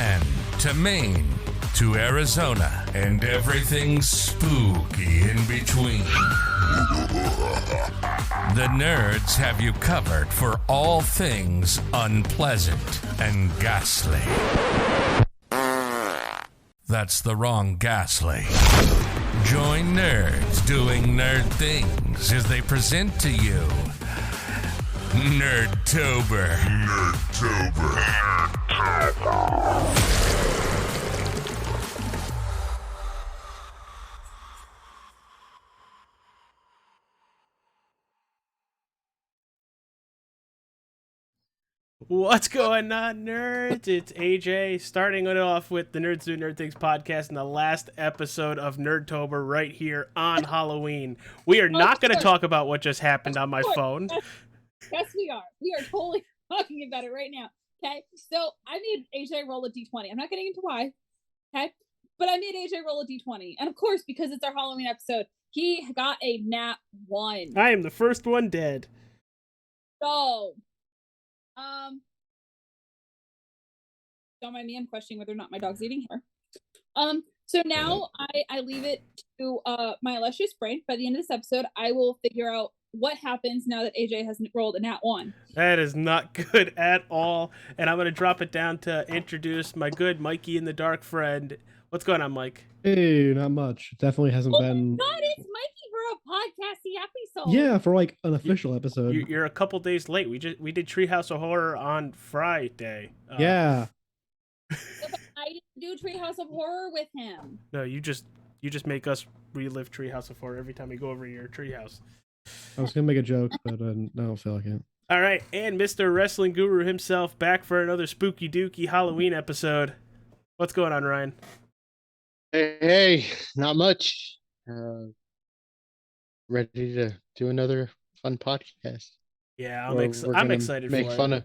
Japan to Maine to Arizona and everything spooky in between. The nerds have you covered for all things unpleasant and ghastly. That's the wrong ghastly. Join nerds doing nerd things as they present to you Nerd-Tober. Nerd-Tober. What's going on, nerds? It's AJ, starting it off with the Nerds Do Nerd Things podcast and the last episode of Nerd-Tober right here on Halloween. We are not going to talk about what just happened on my phone. Yes, we are. We are totally talking about it right now. Okay, so I made AJ roll a d20. I'm not getting into why. Okay, but I made AJ roll a d20, and of course, because it's our Halloween episode, he got a nat 1. I am the first one dead. So, don't mind me. I'm questioning whether or not my dog's eating here. So now I leave it to my illustrious brain. By the end of this episode, I will figure out what happens now that AJ has rolled a nat 1. That is not good at all. And I'm going to drop it down to introduce my good Mikey in the Dark friend. What's going on, Mike? Hey, not much. Definitely hasn't been. God, it's Mikey for a podcasty episode. Yeah, for like an official episode. You're a couple days late. We did Treehouse of Horror on Friday. Yeah. But I didn't do Treehouse of Horror with him. No, you just make us relive Treehouse of Horror every time we go over your treehouse. I was gonna make a joke, but I don't feel like it. All right, and Mr. Wrestling Guru himself back for another spooky dooky Halloween episode. What's going on, Ryan? Hey, not much. Ready to do another fun podcast. Yeah, I'm excited make for fun it. of.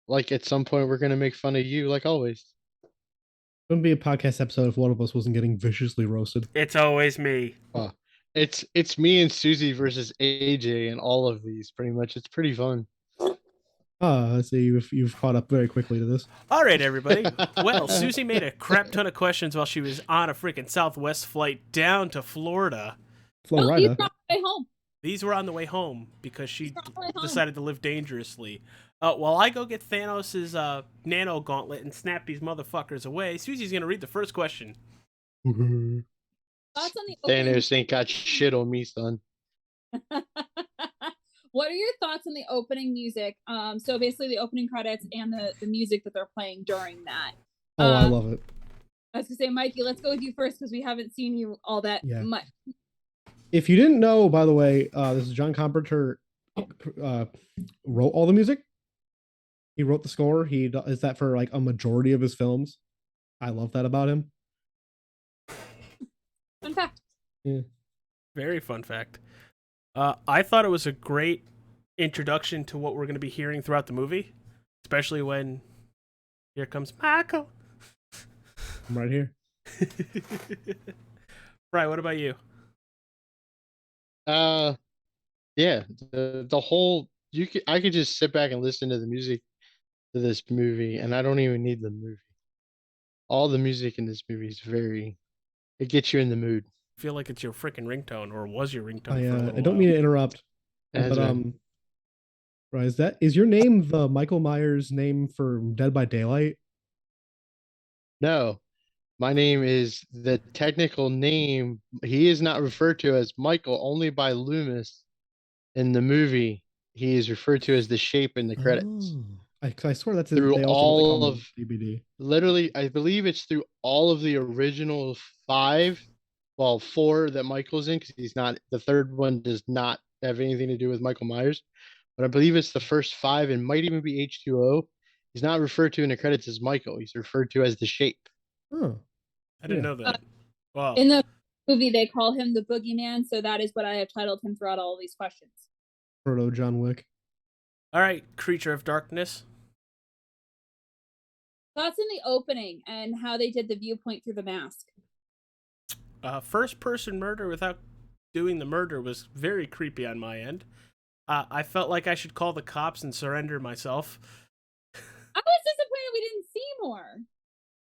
Like at some point, we're gonna make fun of you, like always. It wouldn't be a podcast episode if one of us wasn't getting viciously roasted. It's always me. It's me and Susie versus AJ in all of these. Pretty much, it's pretty fun. I see you've caught up very quickly to this. All right, everybody. Well, Susie made a crap ton of questions while she was on a freaking Southwest flight down to Florida. Florida. He's on the way home. These were on the way home because she decided to live dangerously. While I go get Thanos' nano gauntlet and snap these motherfuckers away, Susie's going to read the first question. Thoughts on the opening? Thanos ain't got shit on me, son. What are your thoughts on the opening music? So basically the opening credits and the music that they're playing during that. Oh, I love it. I was going to say, Mikey, let's go with you first because we haven't seen you all that much. If you didn't know, by the way, this is John Carpenter wrote all the music. He wrote the score. He is that for like a majority of his films. I love that about him. Fun fact. Yeah. Very fun fact. I thought it was a great introduction to what we're going to be hearing throughout the movie, especially when here comes Michael. I'm right here. Right, what about you? Yeah, the whole I could just sit back and listen to the music to this movie, and I don't even need the movie. All the music in this movie is it gets you in the mood. I feel like it's your freaking ringtone, or was your ringtone for a little I don't mean to interrupt, but right, is your name the Michael Myers name for Dead by Daylight? No, my name is the technical name. He is not referred to as Michael, only by Loomis. In the movie, he is referred to as the Shape in the credits. Oh. I swear that's through all of DVD. Literally, I believe it's through all of the original 4 that Michael's in, because he's not. The third one does not have anything to do with Michael Myers, but I believe it's the first 5 and might even be H2O. He's not referred to in the credits as Michael. He's referred to as the Shape. Oh, I didn't know that. Wow. In the movie, they call him the Boogeyman, so that is what I have titled him throughout all of these questions. Proto John Wick. All right, Creature of Darkness. Thoughts in the opening and how they did the viewpoint through the mask. First-person murder without doing the murder was very creepy on my end. I felt like I should call the cops and surrender myself. I was disappointed we didn't see more.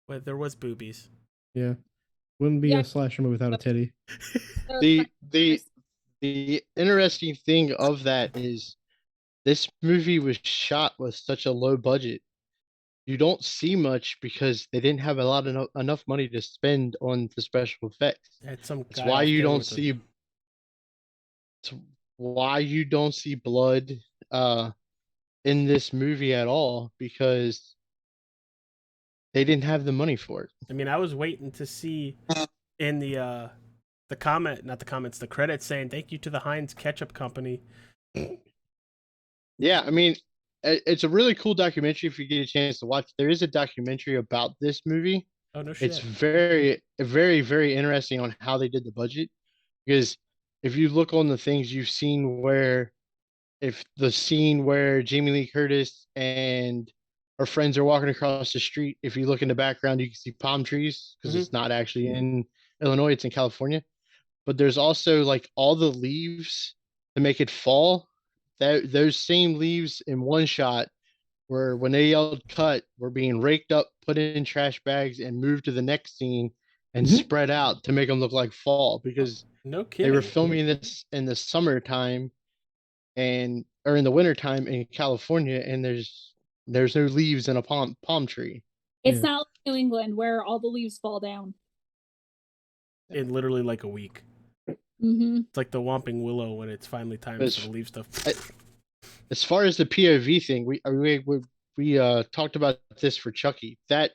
But there was boobies. Yeah. Wouldn't be Yeah. a slasher movie without a titty. The interesting thing of that is this movie was shot with such a low budget. You don't see much because they didn't have enough money to spend on the special effects. Had some It's guy why off you camera don't with see it's why you don't see blood in this movie at all, because they didn't have the money for it. I mean, I was waiting to see in the the credits saying thank you to the Heinz Ketchup Company. Yeah, I mean, it's a really cool documentary if you get a chance to watch. There is a documentary about this movie. Oh no shit. It's very, very, very interesting on how they did the budget, because if you look on the things you've seen where, if the scene where Jamie Lee Curtis and her friends are walking across the street, if you look in the background, you can see palm trees because it's not actually in Illinois, it's in California. But there's also like all the leaves to make it fall. Those same leaves in one shot were, when they yelled cut, were being raked up, put in trash bags, and moved to the next scene and spread out to make them look like fall, because No they kidding. were filming this in the summertime or in the wintertime in California, and there's no leaves in a palm tree. It's not like New England where all the leaves fall down. In literally like a week. Mm-hmm. It's like the Whomping Willow when it's finally time for the leaf stuff. As far as the POV thing, we talked about this for Chucky. That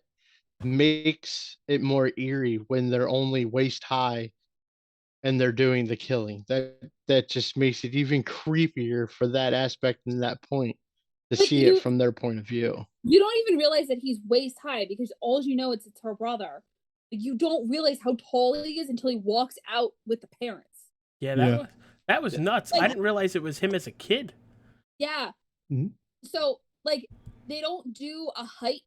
makes it more eerie when they're only waist high and they're doing the killing. That just makes it even creepier for that aspect and that point, to see it from their point of view. You don't even realize that he's waist high, because all you know it's her brother. You don't realize how tall he is until he walks out with the parents. Yeah, that was nuts. I didn't realize it was him as a kid. Yeah. Mm-hmm. So like they don't do a height,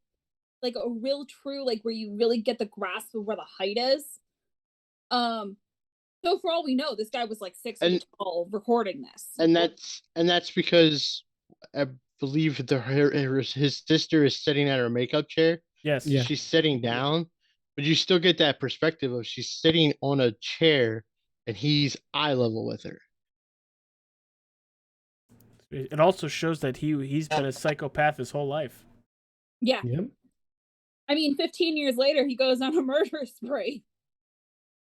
like a real true, like where you really get the grasp of where the height is. So for all we know, this guy was like 6 feet tall recording this. And that's because I believe his sister is sitting at her makeup chair. Yes. Yeah. She's sitting down, but you still get that perspective of she's sitting on a chair and he's eye level with her. It also shows that he's been a psychopath his whole life. Yeah. Yep. I mean, 15 years later, he goes on a murder spree.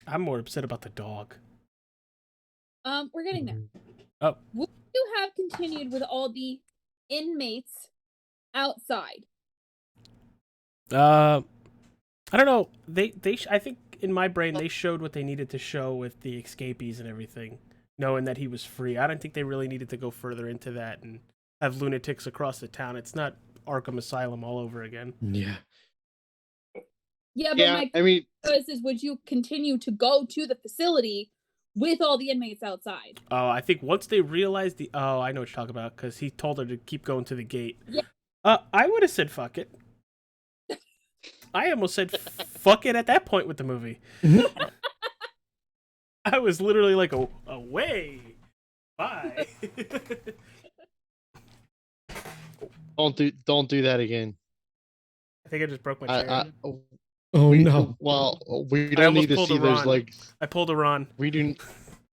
I'm more upset about the dog. We're getting there. Oh. Would you have continued with all the inmates outside? I don't know. I think in my brain they showed what they needed to show with the escapees and everything, knowing that he was free. I don't think they really needed to go further into that and have lunatics across the town. It's not Arkham Asylum all over again. Yeah. Yeah, but I mean, is would you continue to go to the facility with all the inmates outside? Oh, I think once they realized I know what you're talking about, because he told her to keep going to the gate. Yeah. I would have said fuck it. I almost said fuck it at that point with the movie. I was literally like, away. Bye. don't do that again. I think I just broke my chair. Oh no. Well, we don't need to see those legs. I pulled a Ron. We do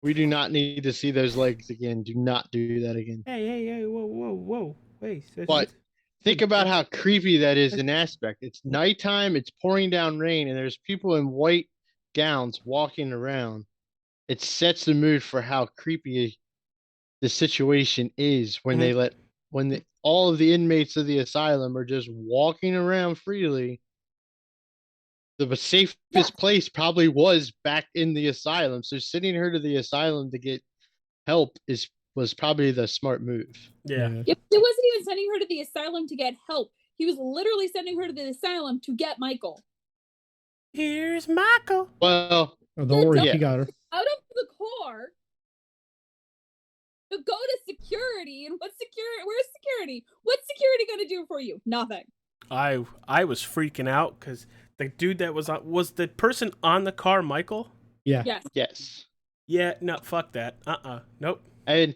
not need to see those legs again. Do not do that again. Hey, whoa. Wait. But think about how creepy that is in aspect. It's nighttime, it's pouring down rain, and there's people in white gowns walking around. It sets the mood for how creepy the situation is when all of the inmates of the asylum are just walking around freely. The safest place probably was back in the asylum. So sending her to the asylum to get help was probably the smart move. Yeah. It wasn't even sending her to the asylum to get help. He was literally sending her to the asylum to get Michael. Here's Michael. Well, don't worry, he got her. Out of the car to go to security, and where's security? What's security gonna do for you? Nothing. I was freaking out because the dude that was the person on the car Michael? Yeah. Yes. Yeah, no, fuck that. Nope. And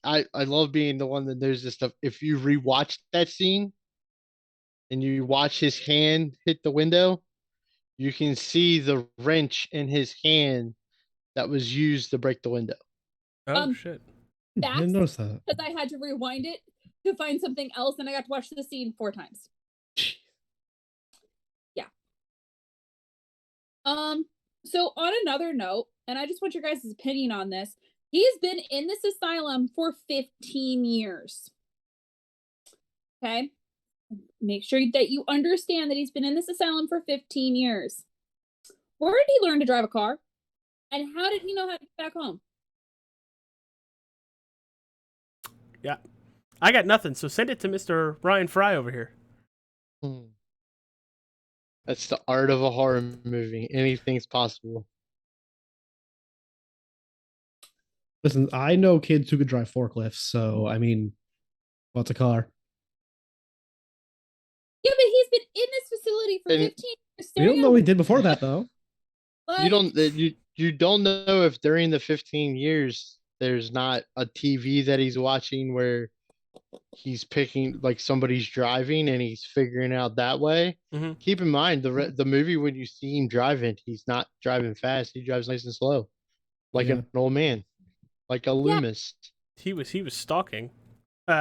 I love being the one that knows this stuff. If you rewatch that scene, and you watch his hand hit the window, you can see the wrench in his hand that was used to break the window. Oh shit! I Facts, didn't notice that. because I had to rewind it to find something else, and I got to watch the scene 4 times. Yeah. So on another note, and I just want your guys' opinion on this, he's been in this asylum for 15 years. Okay? Make sure that you understand that he's been in this asylum for 15 years. Where did he learn to drive a car? And how did he know how to get back home? Yeah, I got nothing. So send it to Mr. Ryan Fry over here. That's the art of a horror movie. Anything's possible. Listen, I know kids who could drive forklifts, so I mean, what's a car? Yeah, but he's been in this facility for 15 years. We don't know what he did before that, though. You don't know if during the 15 years there's not a TV that he's watching where he's picking like somebody's driving and he's figuring out that way. Mm-hmm. Keep in mind the movie when you see him driving, he's not driving fast. He drives nice and slow, like an old man, like a Loomis. He was stalking. He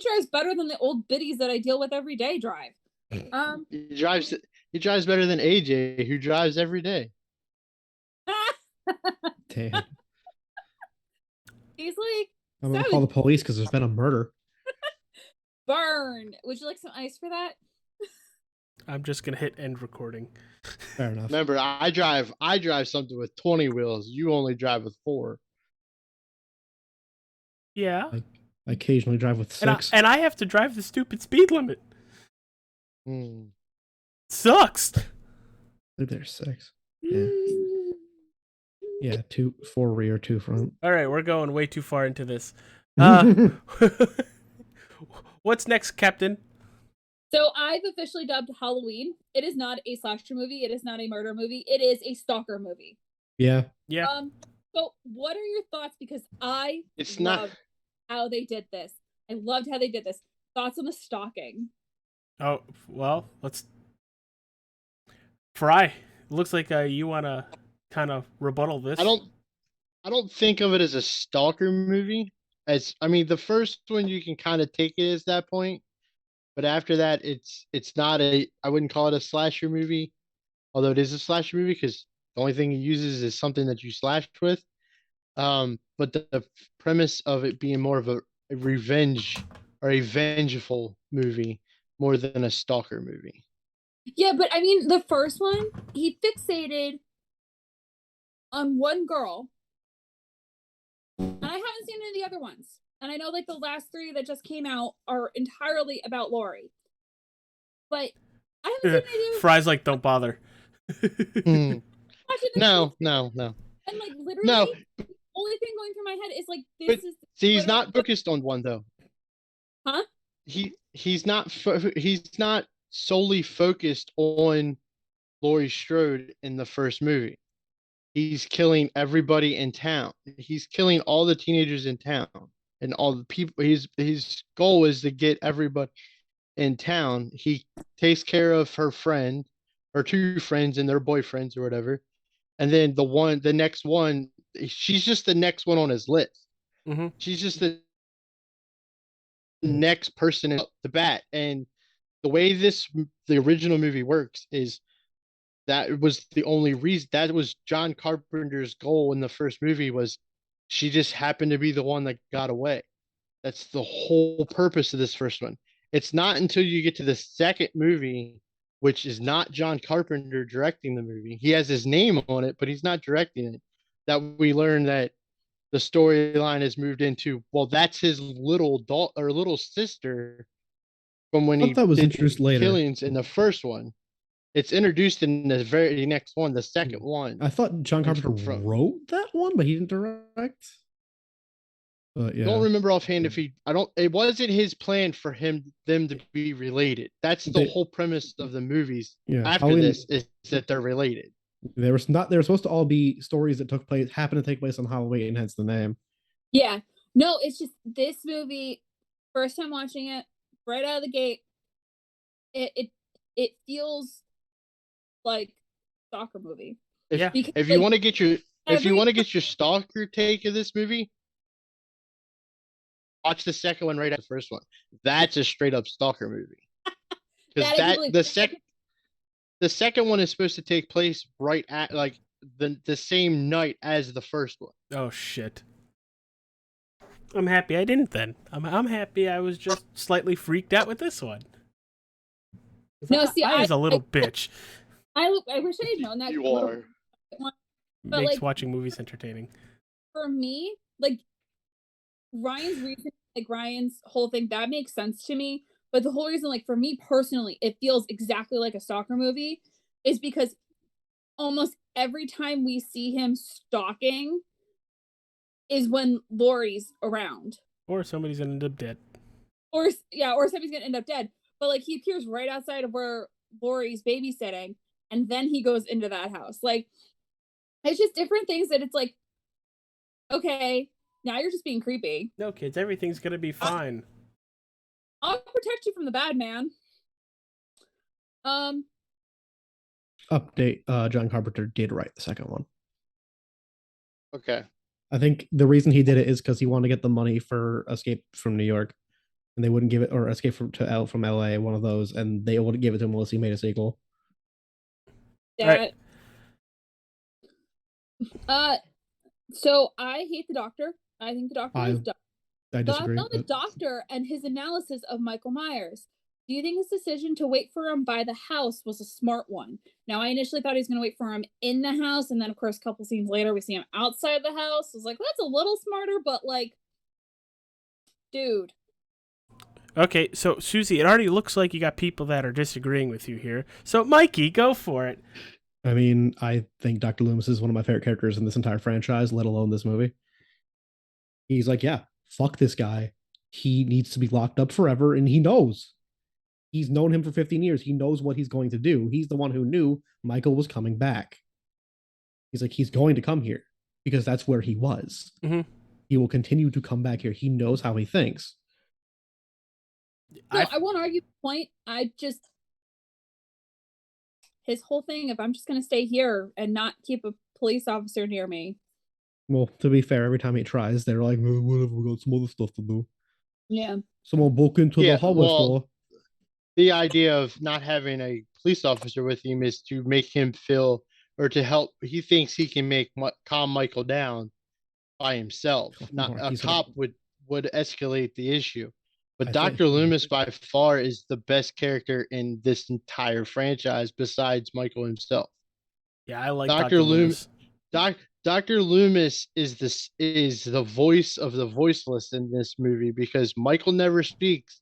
drives better than the old biddies that I deal with every day drive. He drives better than AJ, who drives every day. Damn. He's like, I'm gonna call the police because there's been a murder. burn. Would you like some ice for that? I'm just gonna hit end recording. Fair enough. Remember, I drive something with 20 wheels. You only drive with 4. Yeah. I occasionally drive with 6. And I have to drive the stupid speed limit. Sucks. I think there's 6. Yeah. Yeah, 4 rear, 2 front. All right, we're going way too far into this. What's next, Captain? So I've officially dubbed Halloween. It is not a slasher movie. It is not a murder movie. It is a stalker movie. Yeah. Yeah. So what are your thoughts? Because It's love not how they did this. I loved how they did this. Thoughts on the stalking? Oh, well, let's... Fry, looks like you want to kind of rebuttal this. I don't think of it as a stalker movie. The first one you can kind of take it as that point, but after that it's not I wouldn't call it a slasher movie, although it is a slasher movie because the only thing he uses is something that you slashed with. But the premise of it being more of a revenge or a vengeful movie more than a stalker movie. Yeah, but I mean, the first one, he fixated on one girl. And I haven't seen any of the other ones. And I know like the last 3 that just came out are entirely about Lori. But I haven't seen any of Fry's like, don't bother. No. And like literally No. the only thing going through my head is like See, he's not focused on one though. Huh? He's not solely focused on Laurie Strode in the first movie. He's killing everybody in town. He's killing all the teenagers in town and all the people. His goal is to get everybody in town. He takes care of her 2 friends and their boyfriends or whatever. And then the next one, she's just the next one on his list. Mm-hmm. She's just the next person in the bat. And the way the original movie works is that was the only reason. That was John Carpenter's goal in the first movie, was she just happened to be the one that got away. That's the whole purpose of this first one. It's not until you get to the second movie, which is not John Carpenter directing the movie. He has his name on it, but he's not directing it, that we learn that the storyline has moved into, well, that's his little sister from when he that was did introduced later. killings in the first one. It's introduced in the very next one, the second one. I thought John Carpenter wrote that one, but he didn't direct. Yeah. I don't remember offhand if it wasn't his plan for them to be related. That's the whole premise of the movies. Yeah, after Halloween, this is that they're related. They were supposed to all be stories that happened to take place on Halloween, hence the name. Yeah. No, it's just this movie, first time watching it, right out of the gate, it feels like stalker movie. Yeah. Because, If you like, want to get your every stalker take of this movie, watch the second one right after the first one. That's a straight up stalker movie. Because that I can believe. the second one is supposed to take place right at like the same night as the first one. Oh shit. I'm happy I didn't then. I'm happy I was just slightly freaked out with this one. No, see, I was a little bitch. I wish I had known that. You are. But, Makes like, watching movies entertaining. for me, like, Ryan's reason, like, Ryan's whole thing, that makes sense to me. But the whole reason, like, for me personally, it feels exactly like a stalker movie is because almost every time we see him stalking is when Laurie's around. Or somebody's gonna end up dead. Or somebody's gonna end up dead. But, like, he appears right outside of where Laurie's babysitting, and then he goes into that house. Like, it's just different things that it's like, okay, now you're just being creepy. No, kids, everything's gonna be fine. I'll protect you from the bad man. Update: John Carpenter did write the second one. Okay. I think the reason he did it is because he wanted to get the money for Escape from New York, and they wouldn't give it, or Escape from LA, one of those, and they wouldn't give it to him unless he made a sequel. That. Right. So I hate the Doctor. I think the Doctor is dumb. I disagree. Thoughts on the Doctor and his analysis of Michael Myers. Do you think his decision to wait for him by the house was a smart one? Now, I initially thought he was going to wait for him in the house, and then, of course, a couple scenes later, we see him outside the house. I was like, that's a little smarter, but, like, dude. Okay, so Susie, it already looks like you got people that are disagreeing with you here. So, Mikey, go for it. I mean, I think Dr. Loomis is one of my favorite characters in this entire franchise, let alone this movie. He's like, yeah, fuck this guy. He needs to be locked up forever, and he knows. He's known him for 15 years. He knows what he's going to do. He's the one who knew Michael was coming back. He's like, he's going to come here because that's where he was. Mm-hmm. He will continue to come back here. He knows how he thinks. No, I won't argue the point. His whole thing, if I'm just going to stay here and not keep a police officer near me. Well, to be fair, every time he tries, they're like, whatever, we got some other stuff to do. Yeah. Someone broke into the hardware store. The idea of not having a police officer with him is to make him feel, or to help. He thinks he can calm Michael down by himself. Not a cop would escalate the issue. But Dr. Loomis by far is the best character in this entire franchise besides Michael himself. Yeah, I like Dr. Loomis. Dr. Loomis is the voice of the voiceless in this movie because Michael never speaks.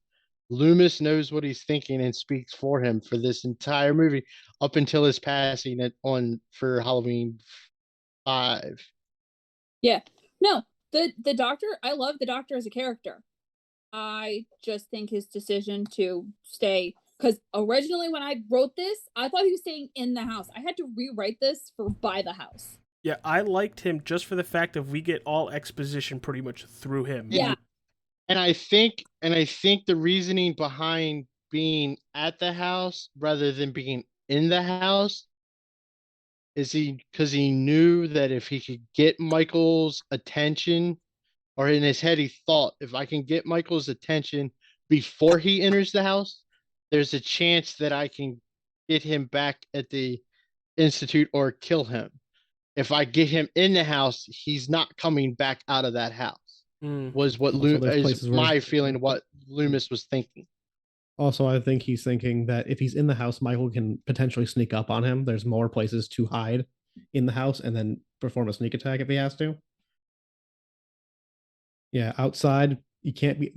Loomis knows what he's thinking and speaks for him for this entire movie up until his passing for Halloween 5. Yeah. No, the Doctor, I love the Doctor as a character. I just think his decision to stay, because originally when I wrote this, I thought he was staying in the house. I had to rewrite this for by the house. Yeah, I liked him just for the fact that we get all exposition pretty much through him. Yeah. And I think the reasoning behind being at the house rather than being in the house is because he knew that if he could get Michael's attention, or in his head he thought, if I can get Michael's attention before he enters the house, there's a chance that I can get him back at the institute or kill him. If I get him in the house, he's not coming back out of that house. Was what my feeling what Loomis was thinking. Also, I think he's thinking that if he's in the house, Michael can potentially sneak up on him. There's more places to hide in the house and then perform a sneak attack if he has to. Yeah, outside, you can't be,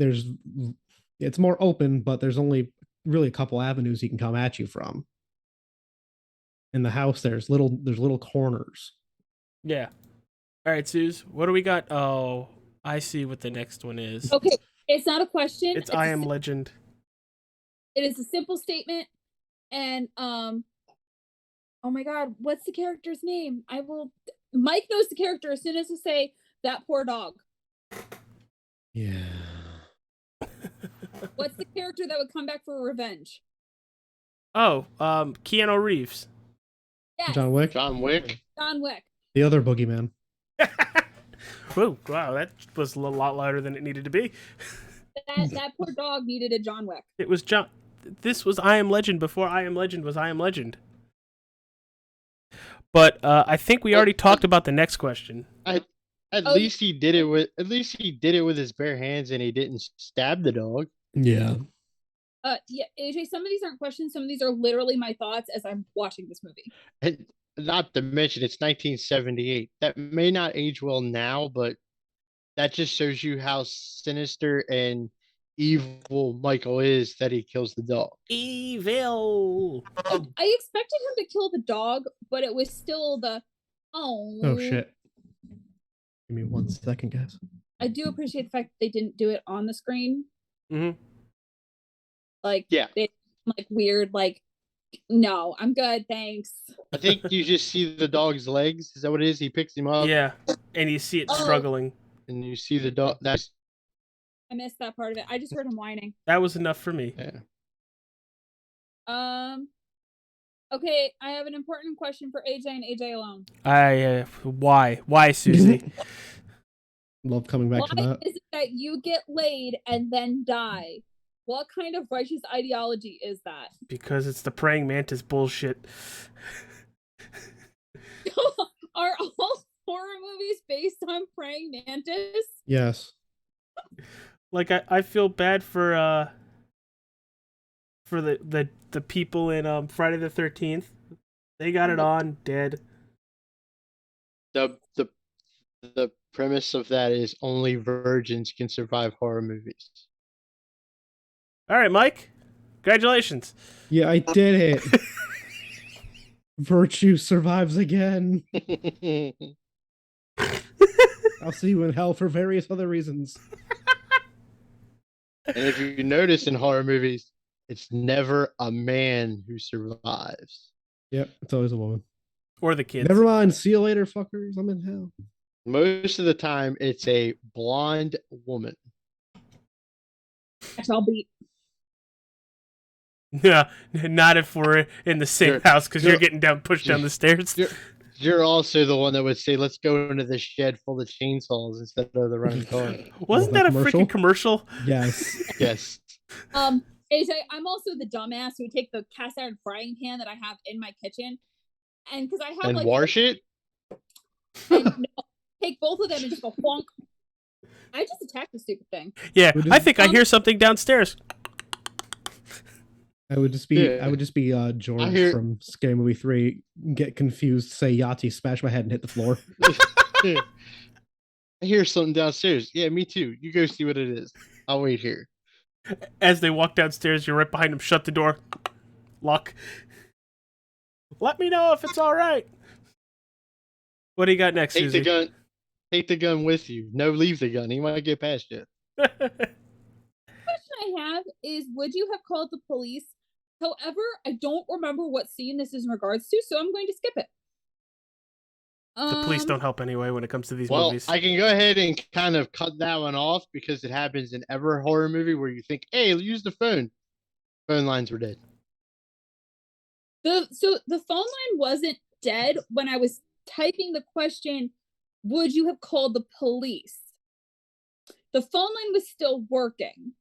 it's more open, but there's only really a couple avenues he can come at you from. In the house, there's little corners. Yeah. All right, Suze, what do we got? Oh, I see what the next one is. Okay, it's not a question. It's I Am Legend. It is a simple statement, and oh my God, what's the character's name? Mike knows the character as soon as I say that poor dog. Yeah. What's the character that would come back for revenge? Oh, Keanu Reeves. Yes, John Wick, John Wick. John Wick. the other boogeyman. Whoa, wow, that was a lot louder than it needed to be. That poor dog needed a John Wick. It was John. This was I Am Legend before I Am Legend was I Am Legend. But I think we already talked about the next question. At least he did it with his bare hands, and he didn't stab the dog. Yeah. Yeah, AJ, some of these aren't questions. Some of these are literally my thoughts as I'm watching this movie. And not to mention, it's 1978. That may not age well now, but that just shows you how sinister and evil Michael is that he kills the dog. Evil. I expected him to kill the dog, but it was still the Oh shit. Give me 1 second, guys. I do appreciate the fact that they didn't do it on the screen. Mm-hmm. Like, Yeah. they like weird, like, no, I'm good, thanks. I think you just see the dog's legs. Is that what it is? He picks him up. Yeah, and you see it struggling. And you see the dog. That's I missed that part of it. I just heard him whining. That was enough for me. yeah. Okay, I have an important question for AJ and AJ alone. Why, Susie? Love coming back to Why that. is it that you get laid and then die? What kind of righteous ideology is that? Because it's the praying mantis bullshit. Are all horror movies based on praying mantis? Yes. Like I feel bad for the people in Friday the 13th. They got it on dead. The premise of that is only virgins can survive horror movies. All right, Mike. Congratulations. Yeah, I did it. Virtue survives again. I'll see you in hell for various other reasons. And if you notice in horror movies, it's never a man who survives. Yep, it's always a woman. Or the kids. Never mind. See you later, fuckers. I'm in hell. Most of the time, it's a blonde woman. Catch all beat. Yeah, not if we're in the same house because you're you're- getting pushed down the stairs. You're also the one that would say, "Let's go into the shed full of chainsaws instead of the running car." Wasn't that a freaking commercial? Yes. Yes. AJ, I'm also the dumbass who would take the cast iron frying pan that I have in my kitchen, and because I have And like wash it? and, no, take both of them and just go plonk. I just attacked the stupid thing. Yeah, Who did- I think I hear something downstairs. I would just be George hear- from Scary Movie 3, get confused, say Yahtzee, smash my head and hit the floor. Yeah. I hear something downstairs. Yeah, me too. You go see what it is. I'll wait here. As they walk downstairs, you're right behind them. Shut the door. Lock. Let me know if it's all right. What do you got next, Take Susie? the gun. Take the gun with you. No, leave the gun. He might get past you. Question I have is, would you have called the police? However, I don't remember what scene this is in regards to, so I'm going to skip it. The police don't help anyway when it comes to these Well, movies. I can go ahead and kind of cut that one off because it happens in every horror movie where you think, "Hey, use the phone." Phone lines were dead. So the phone line wasn't dead when I was typing the question, would you have called the police? The phone line was still working.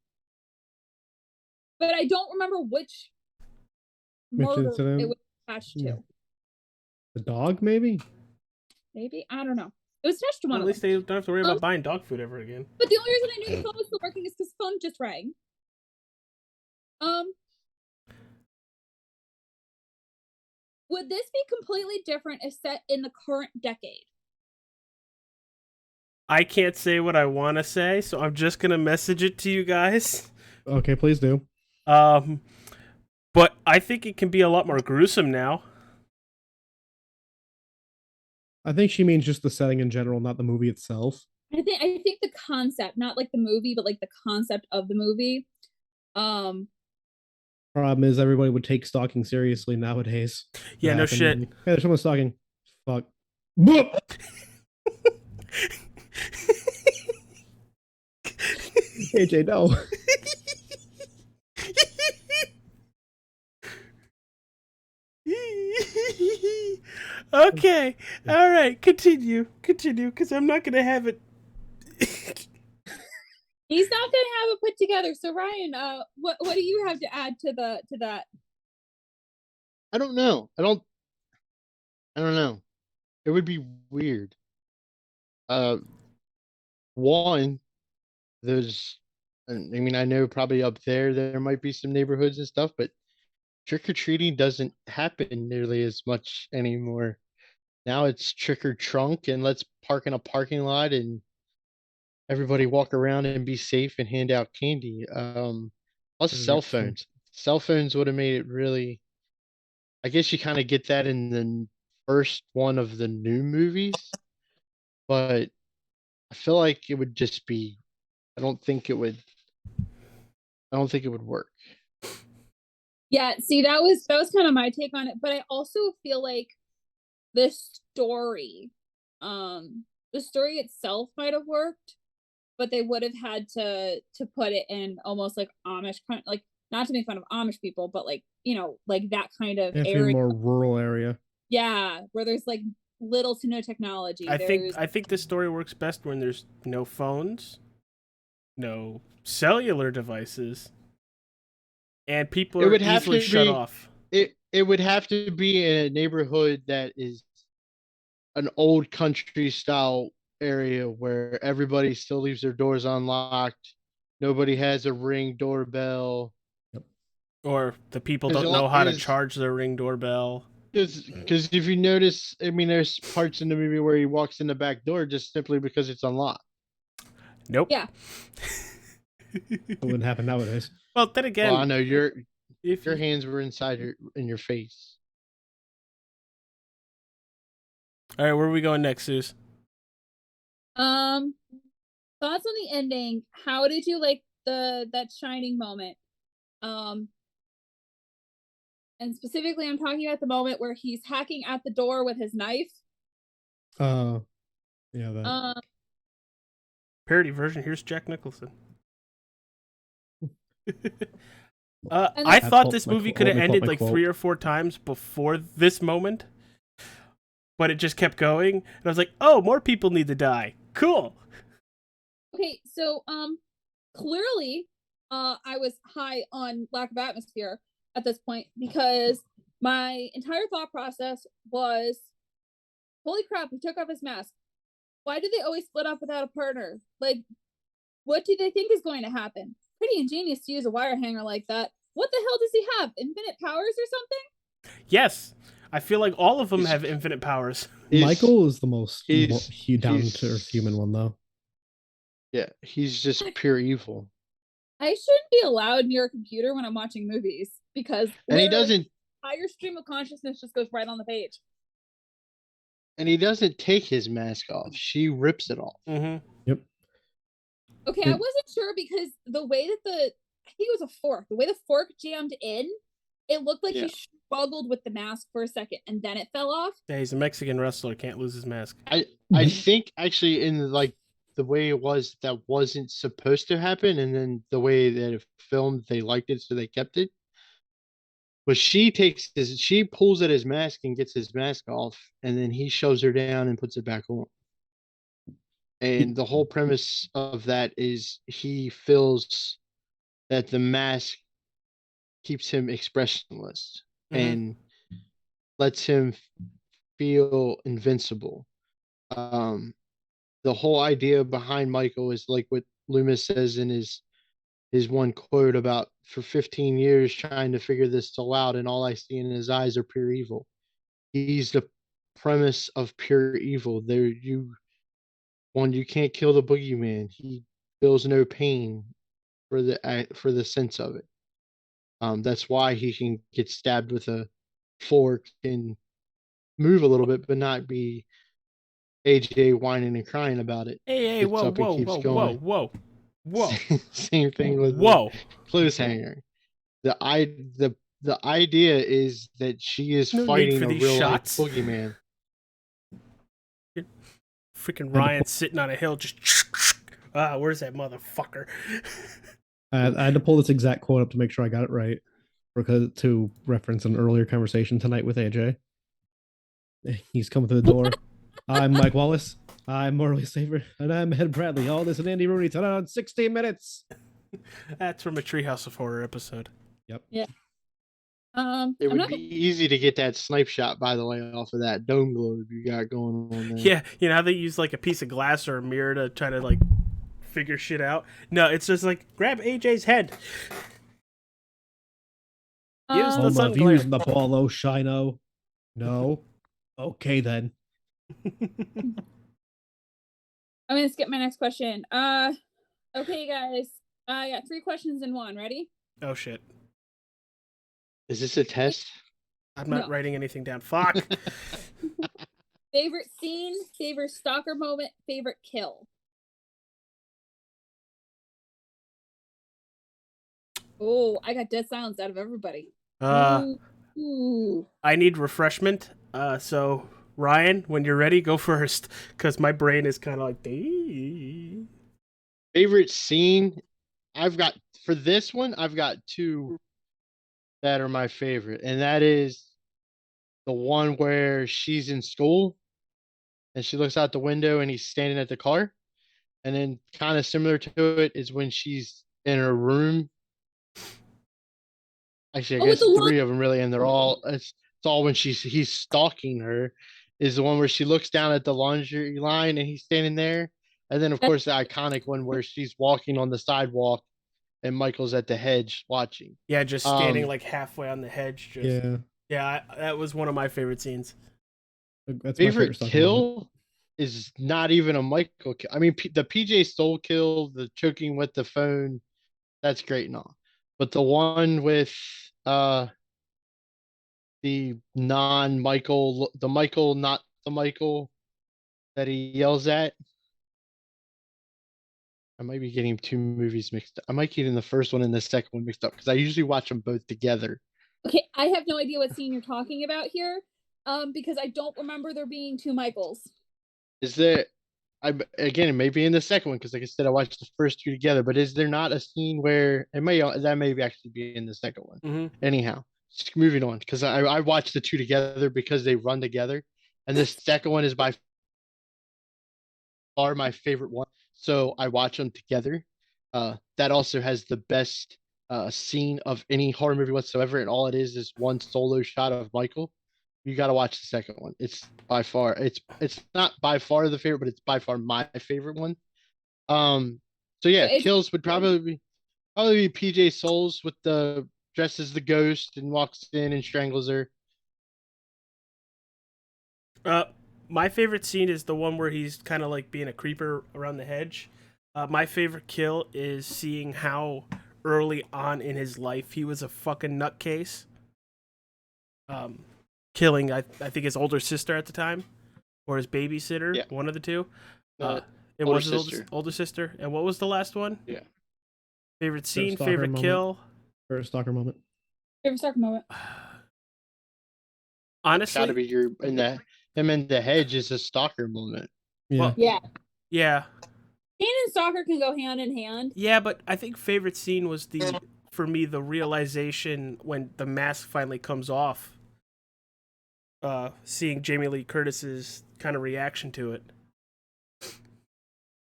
But I don't remember which murder incident? it was attached to. Yeah. The dog, maybe? Maybe? I don't know. It was attached to one At of least them. they don't have to worry about buying dog food ever again. But the only reason I knew the phone was still working is because the phone just rang. Would this be completely different if set in the current decade? I can't say what I want to say, so I'm just gonna message it to you guys. Okay, please do. But I think it can be a lot more gruesome now. I think she means just the setting in general, not the movie itself. I think the concept, not like the movie, but like the concept of the movie. Problem is, everybody would take stalking seriously nowadays. Yeah, That no happened. shit. Hey, there's someone stalking. Fuck. Boop! AJ, no. Okay. All right. Continue, because I'm not gonna have it. He's not gonna have it put together. So Ryan, what do you have to add to that? I don't know. I don't know. It would be weird. Uh, one, there's, I mean, I know probably up there might be some neighborhoods and stuff, but trick or treating doesn't happen nearly as much anymore. Now it's trick or trunk, and let's park in a parking lot and everybody walk around and be safe and hand out candy. Plus cell phones. Cell phones would have made it really. I guess you kind of get that in the first one of the new movies, but I feel like it would just be. I don't think it would. I don't think it would work. Yeah, see, that was kind of my take on it, but I also feel like the story, the story itself might have worked, but they would have had to put it in almost like Amish, like, not to make fun of Amish people, but like, like that kind of area, more rural area. Yeah, where there's like little to no technology. I think the story works best when there's no phones, no cellular devices, and people are easily shut off. It would have to be in a neighborhood that is an old country style area where everybody still leaves their doors unlocked. Nobody has a Ring doorbell. Or the people don't know how to charge their Ring doorbell. Because if you notice, I mean, there's parts in the movie where he walks in the back door just simply because it's unlocked. Nope. Yeah. It wouldn't happen nowadays. Well, then again, well, I know your hands were inside in your face. All right, where are we going next, Suze? Thoughts on the ending. How did you like that shining moment? And specifically, I'm talking about the moment where he's hacking at the door with his knife. Yeah, that. Parody version. Here's Jack Nicholson. I thought this movie could have ended like 3 or 4 times before this moment, but it just kept going, and I was like, "Oh, more people need to die. Cool." Okay, so clearly, I was high on lack of atmosphere at this point, because my entire thought process was, holy crap, he took off his mask. Why do they always split up without a partner? Like, what do they think is going to happen? Pretty ingenious to use a wire hanger like that. What the hell does he have? Infinite powers or something? Yes. I feel like all of them have infinite powers. Michael is the most down-to-earth human one, though. Yeah, he's just pure evil. I shouldn't be allowed near a computer when I'm watching movies, because and he doesn't. Higher stream of consciousness just goes right on the page. And he doesn't take his mask off. She rips it off. Mm-hmm. Yep. Okay, I wasn't sure because the way that I think it was a fork. The way the fork jammed in, it looked like he struggled with the mask for a second and then it fell off. Yeah, he's a Mexican wrestler. Can't lose his mask. I think actually in like the way it was, that wasn't supposed to happen, and then the way that it filmed, they liked it, so they kept it. But she pulls at his mask and gets his mask off, and then he shoves her down and puts it back on. And the whole premise of that is he feels that the mask keeps him expressionless and lets him feel invincible. The whole idea behind Michael is like what Loomis says in his one quote about, for 15 years trying to figure this still out, and all I see in his eyes are pure evil. He's the premise of pure evil. You can't kill the boogeyman. He feels no pain for the sense of it. That's why he can get stabbed with a fork and move a little bit, but not be AJ whining and crying about it. Hey, whoa. Same thing with clothes hanger. The idea is that she is fighting a real life boogeyman. Freaking Ryan sitting on a hill, just where's that motherfucker? I had to pull this exact quote up to make sure I got it right, because to reference an earlier conversation tonight with AJ. He's coming through the door. I'm Mike Wallace. I'm Morley Saver, and I'm Ed Bradley. All this and Andy Rooney. Ta-da, in 16 minutes. That's from a Treehouse of Horror episode. Yep. Yeah. It I'm would not be easy to get that snipe shot, by the way, off of that dome globe you got going on there. Yeah, you know how they use like a piece of glass or a mirror to try to like figure shit out? No, it's just like grab AJ's head. Use the Home sun of glare. using the Paulo Shino. No. Okay then. I'm gonna skip my next question. Okay, guys. I got 3 questions in one. Ready? Oh shit. Is this a test? I'm not No. writing anything down. Fuck. Favorite scene, favorite stalker moment, favorite kill. Oh, I got dead silence out of everybody. Ooh. I need refreshment. So Ryan, when you're ready, go first, because my brain is kind of like. Favorite scene? For this one, I've got 2 that are my favorite, and that is the one where she's in school and she looks out the window and he's standing at the car. And then kind of similar to it is when she's in her room. Actually, I Oh, with guess the 3 of them really, and it's all when he's stalking her. Is the one where she looks down at the laundry line and he's standing there. And then of course the iconic one where she's walking on the sidewalk and Michael's at the hedge watching. Yeah, just standing like halfway on the hedge. Just, Yeah. Yeah, that was one of my favorite scenes. That's my Favorite stalker moment. kill is not even a Michael kill. I mean, the PJ Soul kill, the choking with the phone, that's great and all. But the one with the non-Michael, the Michael, not the Michael that he yells at. I might be getting 2 movies mixed up. I might get in the first one and the second one mixed up because I usually watch them both together. Okay, I have no idea what scene you're talking about here. Because I don't remember there being 2 Michaels. Is there? Again, it may be in the second one because, like I said, I watched the first 2 together. But is there not a scene where that may actually be in the second one? Mm-hmm. Anyhow, just moving on because I watched the 2 together because they run together, and the second one is by far my favorite one. So I watch them together. That also has the best scene of any horror movie whatsoever, and all it is one solo shot of Michael. You got to watch the second one. It's by far it's not by far the favorite, but it's by far my favorite one. So yeah, kills would probably be PJ Souls with the dressed as the ghost and walks in and strangles her. My favorite scene is the one where he's kind of like being a creeper around the hedge. My favorite kill is seeing how early on in his life he was a fucking nutcase. Killing, I think, his older sister at the time, or his babysitter, one of the 2. It was his older sister. And what was the last one? Yeah. Favorite scene, favorite moment. kill. Favorite stalker moment. Favorite stalker moment. Honestly, Gotta be him in the hedge is a stalker moment. Yeah. Well, Yeah. Yeah. Scene and stalker can go hand in hand. Yeah, but I think favorite scene was for me, the realization when the mask finally comes off. Seeing Jamie Lee Curtis's kind of reaction to it.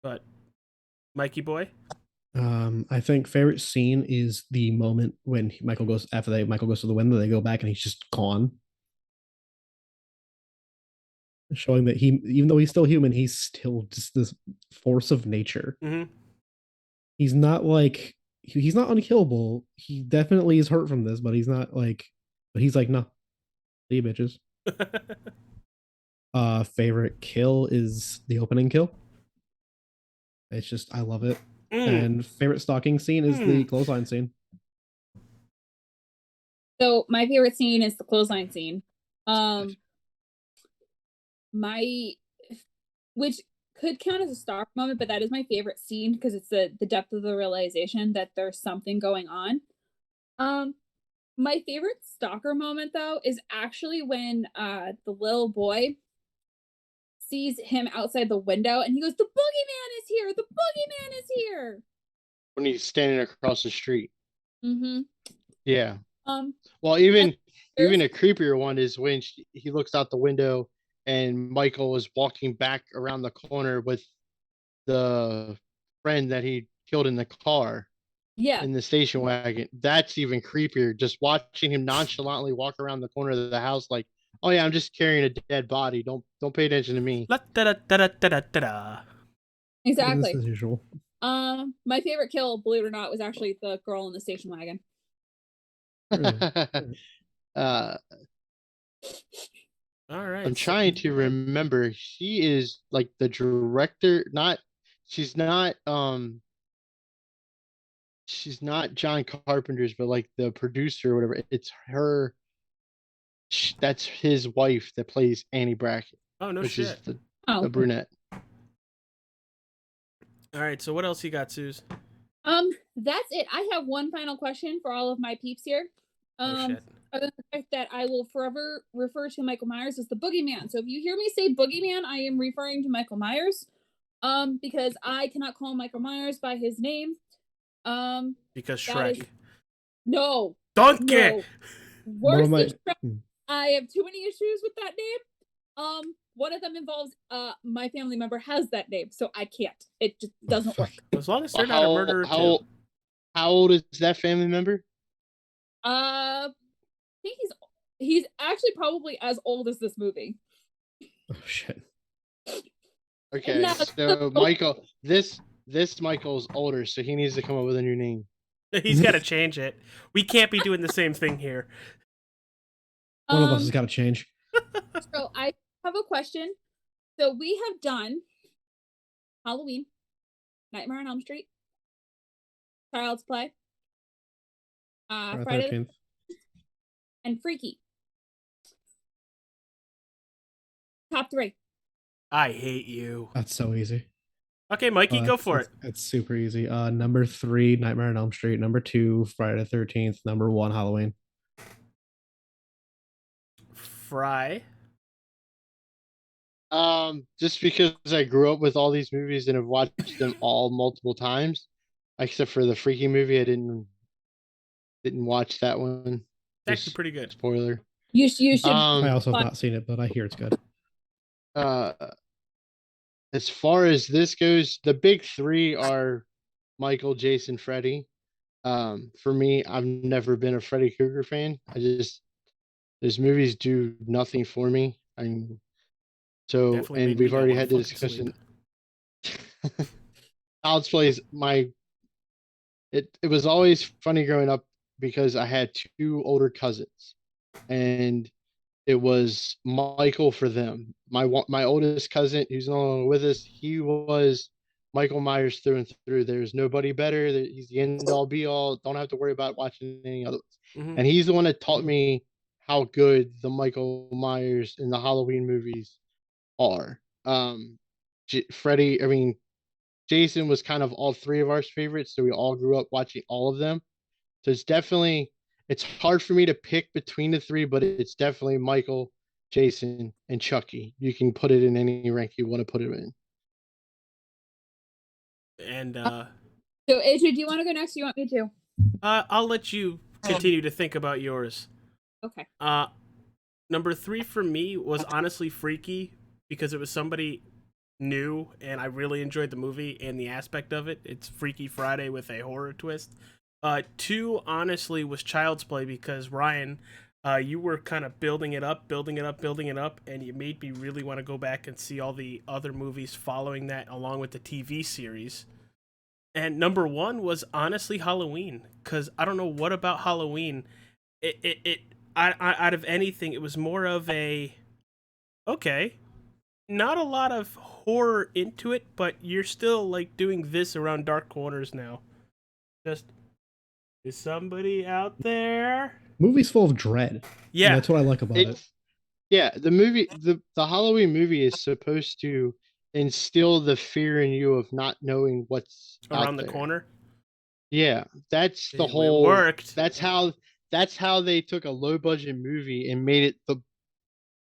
But Mikey boy? I think favorite scene is the moment when Michael goes to the window, they go back and he's just gone. Showing that even though he's still human, he's still just this force of nature. Mm-hmm. He's not unkillable. He definitely is hurt from this, but he's like, no, see you bitches. Favorite kill is the opening kill. It's just, I love it. And favorite stalking scene is the clothesline scene. So my favorite scene is the clothesline scene. Which could count as a star moment, but that is my favorite scene because it's the depth of the realization that there's something going on. My favorite stalker moment though is actually when the little boy sees him outside the window and he goes, "The boogeyman is here! The boogeyman is here!" When he's standing across the street. Mm-hmm. Yeah. Well, even a creepier one is when he looks out the window and Michael was walking back around the corner with the friend that he killed in the car Yeah. in the station wagon. That's even creepier. Just watching him nonchalantly walk around the corner of the house, like, oh yeah, I'm just carrying a dead body. Don't pay attention to me. La da da da da da da da. Business Exactly. as usual. My favorite kill, believe it or not, was actually the girl in the station wagon. Really? uh, All right. I'm trying to remember. She is like the director. She's not. She's not John Carpenter's, but like the producer or whatever. It's her. That's his wife that plays Annie Brackett, Oh, no which shit. is the Oh. brunette. All right. So what else you got, Suze? That's it. I have one final question for all of my peeps here. Oh, shit. Other than the fact that I will forever refer to Michael Myers as the Boogeyman. So if you hear me say Boogeyman, I am referring to Michael Myers. Because I cannot call Michael Myers by his name. Because that Shrek. No. Donkey! No. Worse One than of Shrek. I have too many issues with that name. One of them involves my family member has that name, so I can't. It just doesn't work. As long as they're not a murderer, too. How old is that family member? I think he's actually probably as old as this movie. Oh shit. Okay, No, so Michael, this Michael's older, so he needs to come up with a new name. He's got to change it. We can't be doing the same thing here. One of us has got to change. So I have a question. So we have done Halloween, Nightmare on Elm Street, Child's Play, Friday 13th. and Freaky. Top 3. I hate you. That's so easy. Okay, Mikey, go for it. It's super easy. Number 3, Nightmare on Elm Street. Number 2, Friday the 13th. Number 1, Halloween. Fry. Just because I grew up with all these movies and have watched them all multiple times, except for the Freaky movie, I didn't watch that one. It's actually pretty good. Spoiler. You should. I also have not seen it, but I hear it's good. As far as this goes, the big 3 are Michael, Jason, Freddy. For me, I've never been a Freddy Krueger fan. Those movies do nothing for me. And we've already had the discussion. Child's Play is it was always funny growing up because I had 2 older cousins, and it was Michael for them. My oldest cousin, who's no longer with us, he was Michael Myers through and through. There's nobody better. He's the end all be all. Don't have to worry about watching any other. Mm-hmm. And he's the one that taught me how good the Michael Myers and the Halloween movies are. Jason was kind of all 3 of our favorites, so we all grew up watching all of them. So it's hard for me to pick between the 3, but it's definitely Michael, Jason, and Chucky. You can put it in any rank you want to put it in. And so AJ, do you want to go next? Or you want me to? I'll let you continue to think about yours. Okay. Number 3 for me was honestly Freaky because it was somebody new and I really enjoyed the movie and the aspect of it. It's Freaky Friday with a horror twist. 2 honestly was Child's Play because Ryan, you were kind of building it up, and you made me really want to go back and see all the other movies following that along with the TV series. And number 1 was honestly Halloween because I don't know what about Halloween. Out of anything, it was more of a okay, not a lot of horror into it, but you're still like doing this around dark corners now. Just is somebody out there? Movie's full of dread. Yeah, And that's what I like about it. Yeah, the Halloween movie is supposed to instill the fear in you of not knowing what's around out the there. corner. Yeah, that's the It whole. worked. That's how they took a low budget movie and made it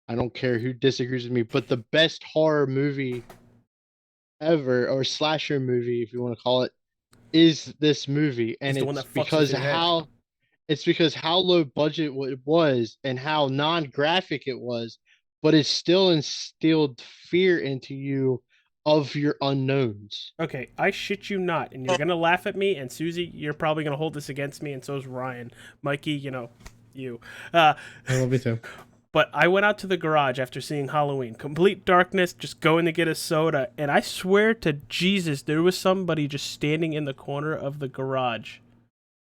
I don't care who disagrees with me, but the best horror movie ever, or slasher movie, if you want to call it, is this movie, and It's the one it's that fucks with your head. because how low budget it was and how non-graphic it was, but it still instilled fear into you of your unknowns. Okay, I shit you not, and you're gonna laugh at me, and Susie, you're probably gonna hold this against me, and so's Ryan. Mikey, you. Uh, I love you too. but I went out to the garage after seeing Halloween. Complete darkness, just going to get a soda, and I swear to Jesus, there was somebody just standing in the corner of the garage.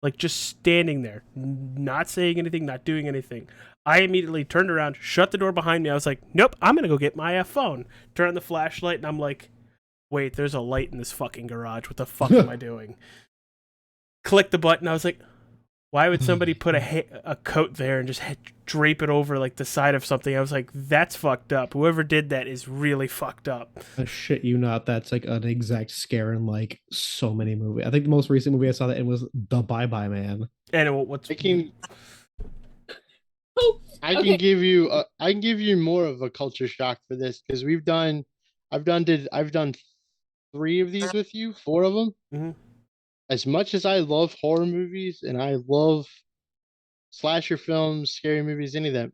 Like, just standing there, not saying anything, not doing anything. I immediately turned around, shut the door behind me. I was like, nope, I'm gonna go get my phone. Turn on the flashlight, and I'm like, wait, there's a light in this fucking garage. What the fuck am I doing? Click the button. I was like, why would somebody put a coat there and just drape it over like the side of something? I was like, that's fucked up. Whoever did that is really fucked up. I shit you not. That's like an exact scare in like so many movies. I think the most recent movie I saw that in was The Bye Bye Man. And what's I can Okay. give you I can give you more of a culture shock for this because I've done 3 of these with you, 4 of them. Mhm. As much as I love horror movies and I love slasher films, scary movies, any of them,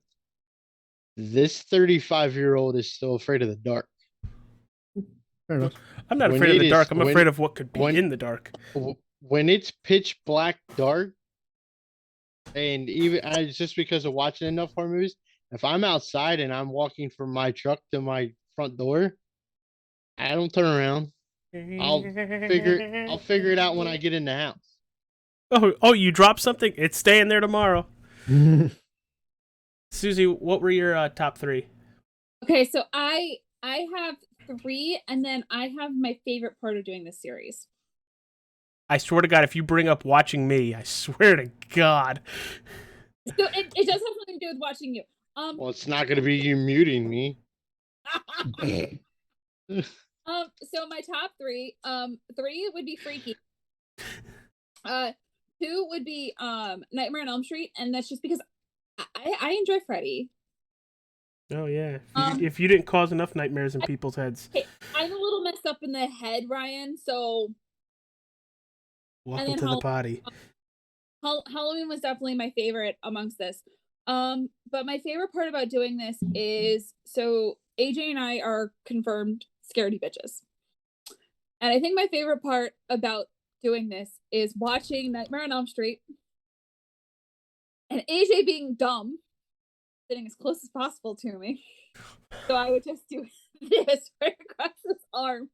this 35-year-old is still afraid of the dark. Fair enough. I'm not When afraid of it the dark. is- I'm when- afraid of what could be when- in the dark. When it's pitch black dark, and even it's just because of watching enough horror movies, if I'm outside and I'm walking from my truck to my front door, I don't turn around. I'll figure it out when I get in the house. Oh, you dropped something? It's staying there tomorrow. Susie, what were your top 3? Okay, so I have 3, and then I have my favorite part of doing this series. I swear to God, if you bring up watching me, I swear to God. So it does have something to do with watching you. Well, it's not going to be you muting me. So my top 3, 3 would be Freaky. 2 would be Nightmare on Elm Street, and that's just because I enjoy Freddy. Oh, yeah. If you didn't cause enough nightmares in people's heads. Hey, I'm a little messed up in the head, Ryan, so Welcome then to the party. Halloween was definitely my favorite amongst this. But my favorite part about doing this is, so AJ and I are confirmed scaredy bitches. And I think my favorite part about doing this is watching Nightmare on Elm Street and AJ being dumb, sitting as close as possible to me. So I would just do this right across his arm.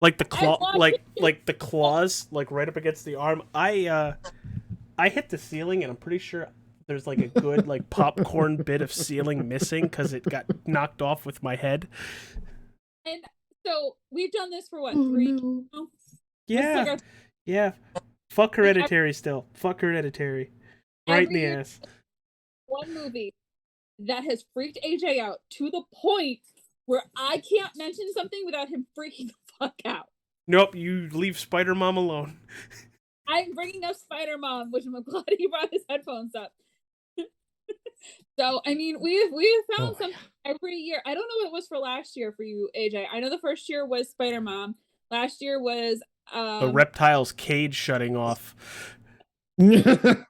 Like the claw, like the claws, like right up against the arm. I hit the ceiling, and I'm pretty sure there's like a good like popcorn bit of ceiling missing because it got knocked off with my head. And so we've done this for what, 3 years now? Yeah, yeah. Fuck Hereditary still. Fuck Hereditary. Right in the ass. One movie that has freaked AJ out to the point where I can't mention something without him freaking the fuck out. Nope, you leave Spider-Mom alone. I'm bringing up Spider-Mom, which I'm glad he brought his headphones up. So, I mean, we've found something every year. I don't know what it was for last year for you, AJ. I know the first year was Spider-Mom. Last year was the reptile's cage shutting off. For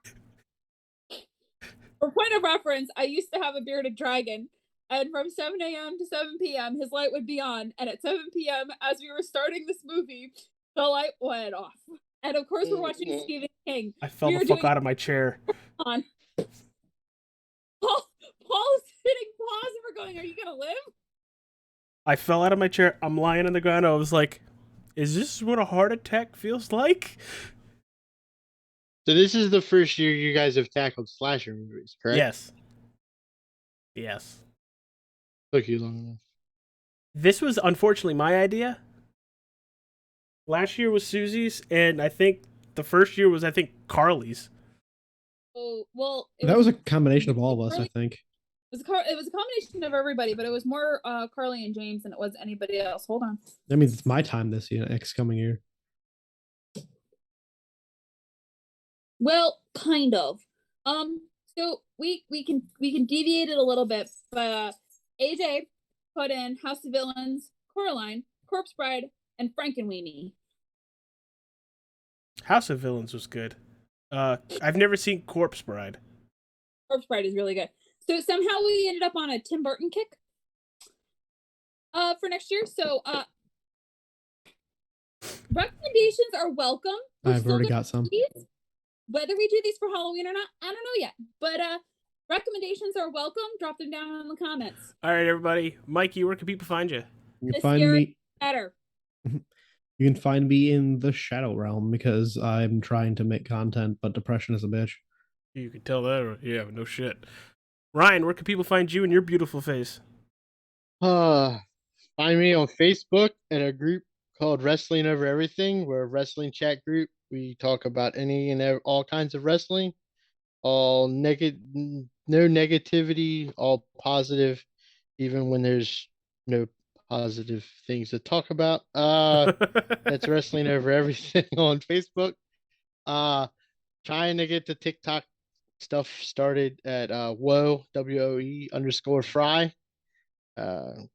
point of reference, I used to have a bearded dragon, and from 7 a.m. to 7 p.m. his light would be on, and at 7 p.m. as we were starting this movie, the light went off. And of course we're watching Stephen King. I fell the fuck out of my chair. On. Paul's hitting pause and we're going, are you gonna live? I fell out of my chair. I'm lying on the ground. I was like, is this what a heart attack feels like? So this is the first year you guys have tackled slasher movies, correct? Yes. Yes. Took you long enough. This was unfortunately my idea. Last year was Susie's, and I think the first year was, Carly's. Oh, well. That was a combination of all of us, I think. It was a combination of everybody, but it was more Carly and James than it was anybody else. Hold on. That means it's my time this year, next coming year. Well, kind of. So we can deviate it a little bit, but AJ put in House of Villains, Coraline, Corpse Bride, and Frankenweenie. House of Villains was good. I've never seen Corpse Bride. Corpse Bride is really good. So somehow we ended up on a Tim Burton kick for next year. So recommendations are welcome. I've already got some. Whether we do these for Halloween or not, I don't know yet. But recommendations are welcome. Drop them down in the comments. All right, everybody. Mikey, where can people find you? You can This find year me. better. You can find me in the Shadow Realm because I'm trying to make content, but depression is a bitch. You can tell that. Yeah, no shit. Ryan, where can people find you and your beautiful face? Find me on Facebook at a group called Wrestling Over Everything. We're a wrestling chat group. We talk about any and all kinds of wrestling. All no negativity, all positive, even when there's no positive things to talk about. That's Wrestling Over Everything on Facebook. Trying to get the TikTok stuff started at WOE_fry.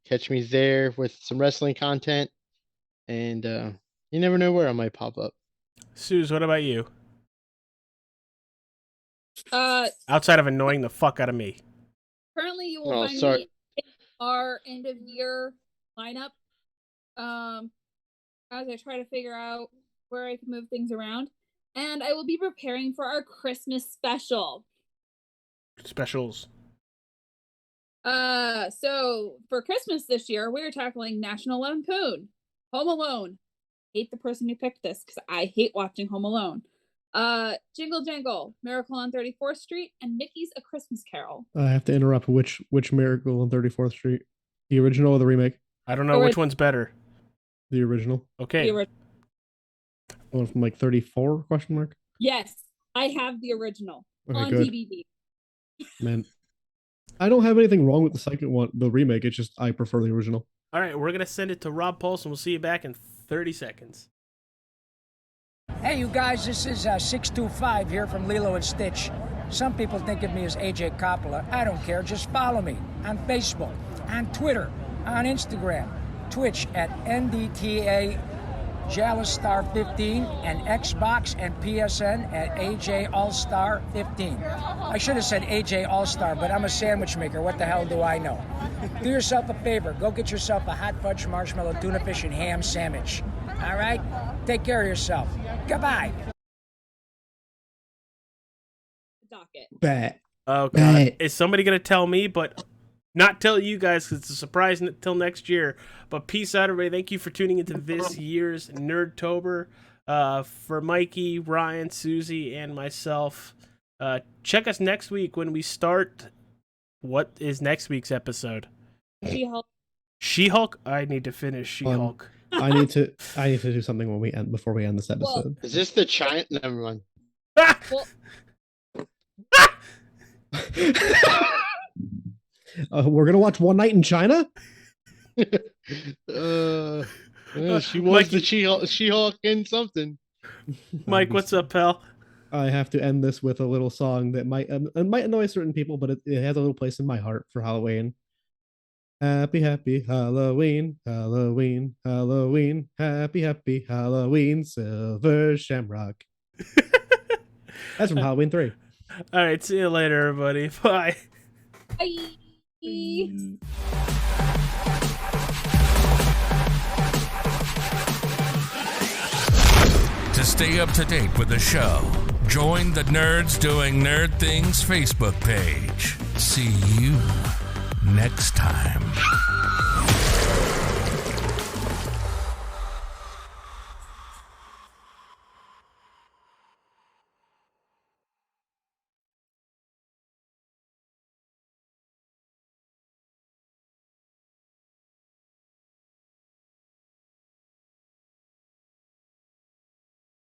Catch me there with some wrestling content, and you never know where I might pop up. Suze, what about you? Uh, Outside of annoying the fuck out of me. Currently, you will find me in our end of year lineup. As I try to figure out where I can move things around, and I will be preparing for our Christmas specials. So for Christmas this year, we're tackling National Lampoon, Home Alone. Hate the person who picked this because I hate watching Home Alone. Jingle Jangle, Miracle on 34th Street, and Mickey's A Christmas Carol. I have to interrupt. Which Miracle on 34th Street? The original or the remake? I don't know which one's better. The original. Okay. One from like 34 question mark? Yes, I have the original on good. DVD. Man, I don't have anything wrong with the second one, the remake. It's just I prefer the original. All right, we're gonna send it to Rob Pulse, and we'll see you back in 30 seconds. Hey, you guys, this is 625 here from Lilo and Stitch. Some people think of me as AJ Coppola. I don't care. Just follow me on Facebook, on Twitter, on Instagram, Twitch at NDTA JalasStar15, and Xbox and PSN at AJ All-Star 15. I should have said AJ All-Star, but I'm a sandwich maker. What the hell do I know? Do yourself a favor. Go get yourself a hot fudge marshmallow tuna fish and ham sandwich. All right? Take care of yourself. Goodbye. Docket. Bet. Oh, God. Is somebody going to tell me, but not tell you guys because it's a surprise until next year. But peace out, everybody. Thank you for tuning into this year's Nerd-Tober. For Mikey, Ryan, Susie, and myself, check us next week when we start. What is next week's episode? She-Hulk. She-Hulk? I need to finish She-Hulk. I need to do something before we end this episode. Is this the China? Never mind. We're gonna watch One Night in China. She was the She-Hulk in something. Mike, what's up, pal? I have to end this with a little song that might annoy certain people, but it has a little place in my heart for Halloween. Happy, happy Halloween, Halloween, Halloween, happy, happy Halloween, Silver Shamrock. That's from Halloween 3. All right, see you later, everybody. Bye. Bye. To stay up to date with the show, join the Nerds Doing Nerd Things Facebook page. See you next time.